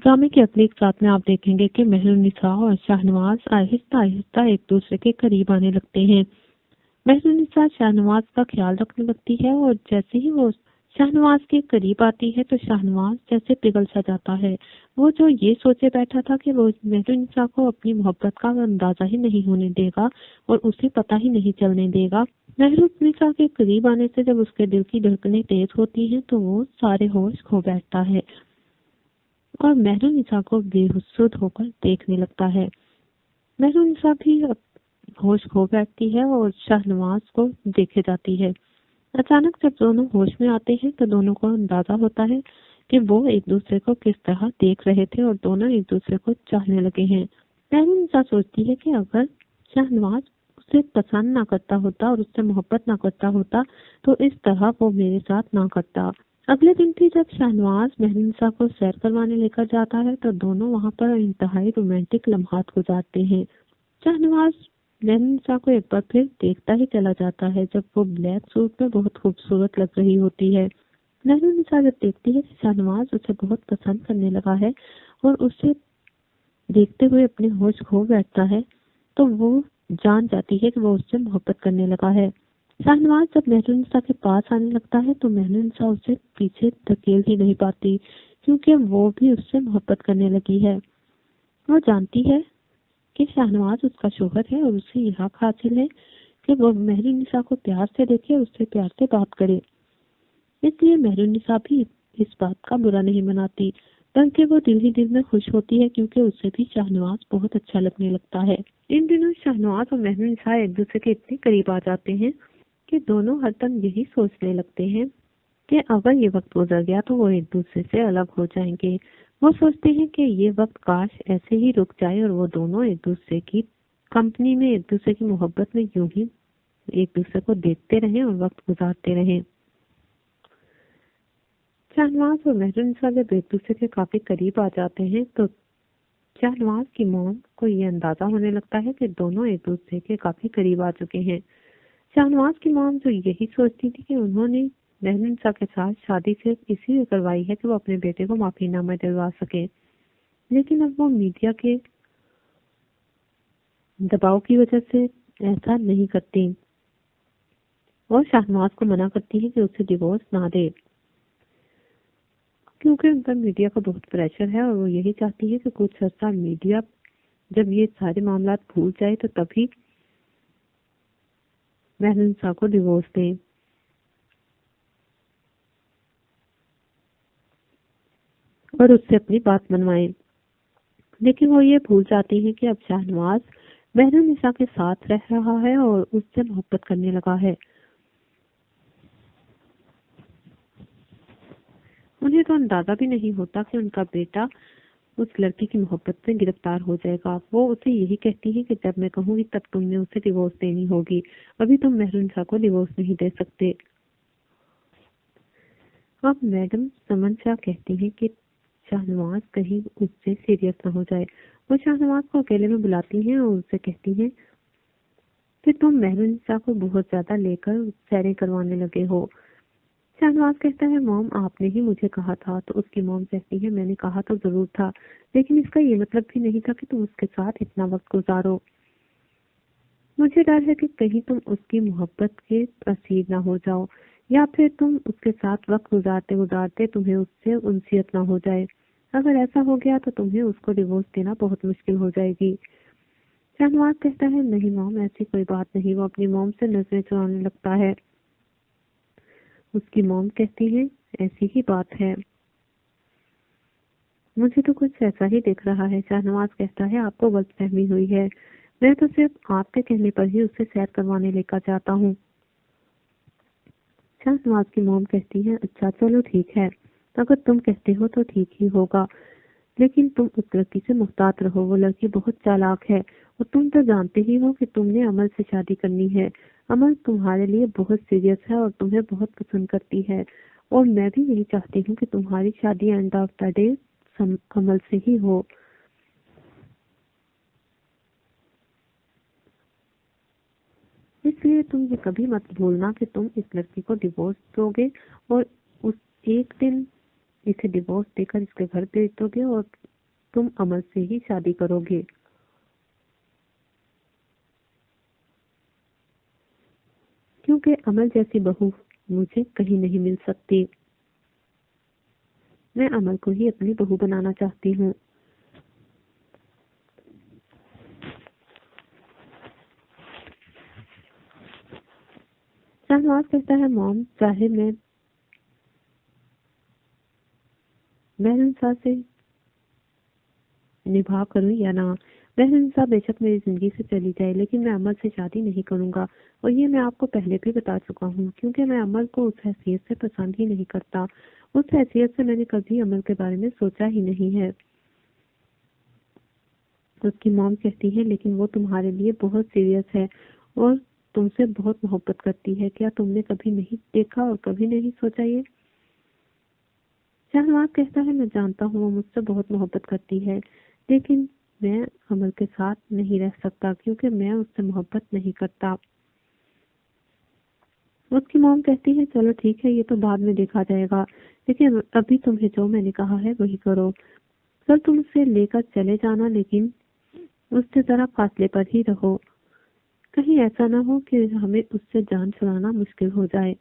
ड्रामे की अगली एक रात में आप देखेंगे कि मेहरुन्निसा और शाहनवाज आहिस्ता आहिस्ता एक दूसरे के करीब आने लगते हैं। मेहरुन्निसा शाहनवाज का ख्याल रखने लगती है और जैसे ही वो शाहनवाज के करीब आती है तो शाहनवाज जैसे पिघल सा जाता है। वो जो ये सोचे बैठा था कि वो मेहरुन्निसा को अपनी मोहब्बत का अंदाजा ही नहीं होने देगा और उसे पता ही नहीं चलने देगा। मेहरुन्निसा के करीब आने से जब उसके दिल की धड़कनें तेज होती हैं तो वो सारे होश खो बैठता है और मेहरुन्निसा को बेहोश होकर देखने लगता है। मेहरुन्निसा भी होश खो बैठती है और शाहनवाज को देखे जाती है। अचानक जब दोनों होश में आते हैं तो दोनों को अंदाजा होता है कि वो एक दूसरे को किस तरह देख रहे थे और दोनों एक दूसरे को चाहने लगे हैं। मेहरुन्निसा सोचती है कि अगर शाहनवाज उसे पसंद ना करता होता और उससे मोहब्बत ना करता होता तो इस तरह वो मेरे साथ ना करता। अगले दिन भी जब शाहनवाज मेहरुन्निसा को सैर करवाने लेकर जाता है तो दोनों वहां पर इंतहाई रोमांटिक लम्हात गुजारते हैं। शाहनवाज मेहरुन्निसा को एक बार फिर देखता ही चला जाता है जब वो ब्लैक सूट में बहुत खूबसूरत लग रही होती है। मेहरुन्निसा जब देखती है कि शाहनवाज उसे बहुत पसंद करने लगा है और उसे देखते हुए अपने होश खो बैठता है तो वो जान जाती है कि वो उससे मोहब्बत करने लगा है। शाहनवाज जब मेहरुन्निसा के पास आने लगता है तो मेहरुन्निसा उसे पीछे धकेल ही नहीं पाती क्योंकि वो भी उससे मोहब्बत करने लगी है। वो जानती है कि शाहनवाज उसका शौहर है और उसे यह हक हासिल है कि वो मेहरुन्निसा को प्यार से देखे, उससे प्यार से बात करे। इसलिए मेहरुन्निसा भी इस बात का बुरा नहीं मनाती बल्कि वो दिल ही दिल में खुश होती है क्योंकि उसे भी शाहनवाज बहुत अच्छा लगने लगता है। इन दिनों शाहनवाज और मेहरुन्निसा एक दूसरे के इतने करीब आ जाते हैं कि दोनों हरदम यही सोचने लगते हैं कि अगर ये वक्त गुजर गया तो वो एक दूसरे से अलग हो जाएंगे। वो सोचते हैं कि ये वक्त काश ऐसे ही रुक जाए और वो दोनों एक दूसरे की कंपनी में, एक दूसरे की मोहब्बत में यूं ही एक दूसरे को देखते रहें और वक्त गुजारते रहें। शाहनवाज और मेहरुन्निसा जब एक दूसरे के काफी करीब आ जाते हैं तो शाहनवाज की मॉम को ये अंदाजा होने लगता है कि दोनों एक दूसरे के काफी करीब आ चुके हैं। शाहनवाज की मॉम जो यही सोचती थी कि उन्होंने मेहरुन्निसा के साथ शादी सिर्फ इसीलिए करवाई है कि वो अपने बेटे को माफीनामा दिलवा सके, लेकिन अब वो मीडिया के दबाव की वजह से ऐसा नहीं करती और शाहनवाज को मना करती है कि उसे डिवोर्स ना दे क्योंकि उन पर मीडिया का बहुत प्रेशर है और वो यही चाहती है कि कुछ अर्सा मीडिया जब ये सारे मामला भूल जाए तो तभी मेहरुन्निसा को डिवोर्स दे और उससे अपनी बात मनवाए। लेकिन वो ये भूल जाती है कि अब शाहनवाज मेहरुन्निसा के साथ रह रहा है और उससे मोहब्बत करने लगा है। उन्हें तो अंदाजा भी नहीं होता कि उनका बेटा उस लड़की की मोहब्बत में गिरफ्तार हो जाएगा। वो उसे यही कहती है कि जब मैं कहूँगी तब तुमने उसे डिवोर्स देनी होगी, अभी तुम मेहरुन्निसा को डिवोर्स नहीं दे सकते। अब मैडम समन शाह कहती है कि शाहनवाज कहीं उससे सीरियस न हो जाए। वो शाहनवाज को अकेले में बुलाती हैं और उससे कहती हैं कि तुम मेहरुन्निसा को बहुत ज्यादा लेकर सैरें करवाने लगे हो। शाहनवाज कहता है मॉम आपने ही मुझे कहा था। तो उसकी मॉम कहती है मैंने कहा तो जरूर था लेकिन इसका ये मतलब भी नहीं था कि तुम उसके साथ इतना वक्त गुजारो। मुझे डर है कि कहीं तुम उसकी मोहब्बत के असीर ना हो जाओ या फिर तुम उसके साथ वक्त गुजारते गुजारते तुम्हें उससे उनसियत ना हो जाए। अगर ऐसा हो गया तो तुम्हें उसको डिवोर्स देना बहुत मुश्किल हो जाएगी। शाहनवाज कहता है नहीं मॉम ऐसी कोई बात नहीं। वो अपनी मॉम से नजरें चुराने लगता है। उसकी मॉम कहती है ऐसी ही बात है, मुझे तो कुछ ऐसा ही दिख रहा है। शाहनवाज कहता है आपको गलतफहमी हुई है, मैं तो सिर्फ आपके कहने पर ही उसे सैर करवाने लेकर जाता हूँ। शाहनवाज की मॉम कहती है अच्छा चलो ठीक है, अगर तुम कहते हो तो ठीक ही होगा, लेकिन तुम उस लड़की से मुहतात रहो। वो लड़की बहुत चालाक है और तुम तो जानते ही हो कि तुमने अमल से शादी करनी है। अमल तुम्हारे लिए बहुत सीरियस है और तुम्हें बहुत पसंद करती है और मैं भी यही चाहती हूँ कि तुम्हारी शादी एंड ऑफ द डे अमल से ही हो। इसलिए तुम ये कभी मत भूलना कि तुम इस लड़की को डिवोर्स दोगे और उस एक दिन इसे डिवोर्स देकर इसके घर भेज दोगे और तुम अमल से ही शादी करोगे, क्योंकि अमल जैसी बहू मुझे कहीं नहीं मिल सकती। मैं अमल को ही अपनी बहू बनाना चाहती हूँ। शाहनवाज कहता है, मॉम, चाहे मैं मेहरुनिसा से निभाव करूं या ना, मेहरुनिसा बेशक मेरी जिंदगी से चली जाए, लेकिन मैं अमल से शादी नहीं करूंगा। और ये मैं आपको पहले भी बता चुका हूँ, क्योंकि मैं अमल को उस हैसियत से पसंद ही नहीं करता। उस हैसियत से मैंने कभी अमल के बारे में सोचा ही नहीं है। उसकी मॉम कहती है, लेकिन वो तुम्हारे लिए बहुत सीरियस है और तुमसे बहुत मोहब्बत करती है। क्या तुमने कभी नहीं देखा और कभी नहीं सोचा ये? शाहनवाज कहता है, मैं जानता हूँ वो मुझसे बहुत मोहब्बत करती है, लेकिन मैं अमल के साथ नहीं रह सकता, क्योंकि मैं उससे मोहब्बत नहीं करता। उसकी मॉम कहती है, चलो ठीक है, ये तो बाद में देखा जाएगा, लेकिन अभी तुम्हें जो मैंने कहा है वही करो। सर, तुम उसे लेकर चले जाना, लेकिन उससे जरा फासले पर ही रहो। कहीं ऐसा ना हो कि हमें उससे जान छुड़ाना मुश्किल हो जाए।